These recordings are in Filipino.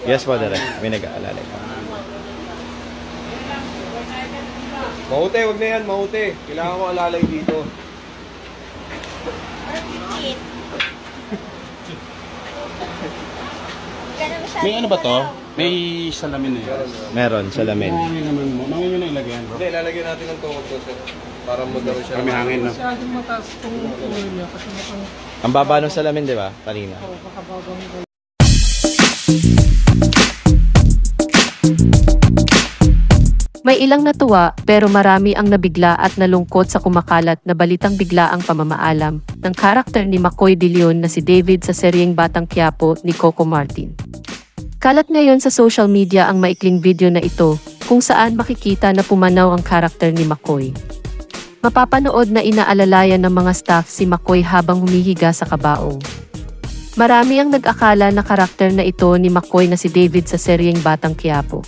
Yes po, direct. May nag-aalalay. Maute, wag na yan, maute. Kailangan ko alalay dito. May ano ba to? May salamin na yan. Meron, salamin. Hangin naman mo. Hangin nyo na ilagay yan, bro. Hindi, lalagyan natin ng tungkol to, sir. Para magdaro siya. Kami hangin, no? Masyadong mataas itong ulo niya kasi matang... Ang baba ng salamin, di ba? Kanina. Oo, makababang... May ilang natuwa pero marami ang nabigla at nalungkot sa kumakalat na balitang biglaang pamamaalam ng karakter ni Makoy De Leon na si David sa seryeng Batang Quiapo ni Coco Martin. Kalat ngayon sa social media ang maikling video na ito kung saan makikita na pumanaw ang karakter ni Makoy. Mapapanood na inaalalayan ng mga staff si Makoy habang humihiga sa kabaong. Marami ang nag-akala na karakter na ito ni Makoy na si David sa seryeng Batang Quiapo.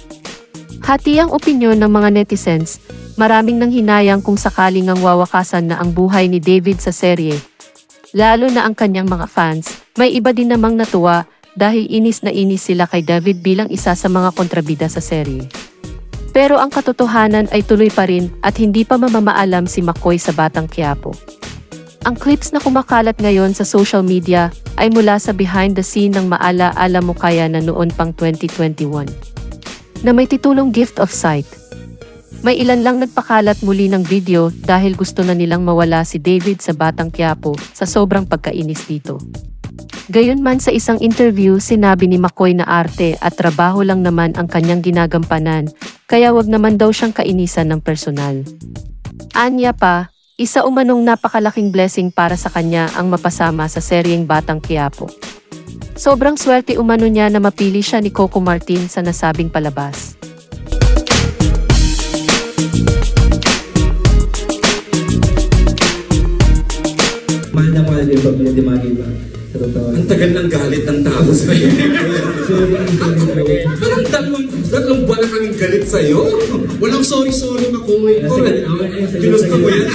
Hati ang opinyon ng mga netizens, maraming nanghinayang kung sakaling ang wawakasan na ang buhay ni David sa serye. Lalo na ang kanyang mga fans, may iba din namang natuwa dahil inis na inis sila kay David bilang isa sa mga kontrabida sa serye. Pero ang katotohanan ay tuloy pa rin at hindi pa mamamaalam si Makoy sa Batang Quiapo. Ang clips na kumakalat ngayon sa social media ay mula sa behind the scene ng Maala-ala Mo Kaya na noon pang 2021. Na may titulong Gift of Sight. May ilan lang nagpakalat muli ng video dahil gusto na nilang mawala si David sa Batang Quiapo sa sobrang pagkainis dito. Gayunman sa isang interview sinabi ni Makoy na arte at trabaho lang naman ang kanyang ginagampanan, kaya wag naman daw siyang kainisan ng personal. Anya pa, isa umanong napakalaking blessing para sa kanya ang mapasama sa seryeng Batang Quiapo. Sobrang swerte umano niya na mapili siya ni Coco Martin sa nasabing palabas. Mahal na mahal din pag pinadimagi ba? Sa totoo. Ang tagal ng galit ng tao sa'yo. Parang tatlong buwan na kaming galit sa'yo. Walang sorry-sorry, Makoy. Ginusto mo yan.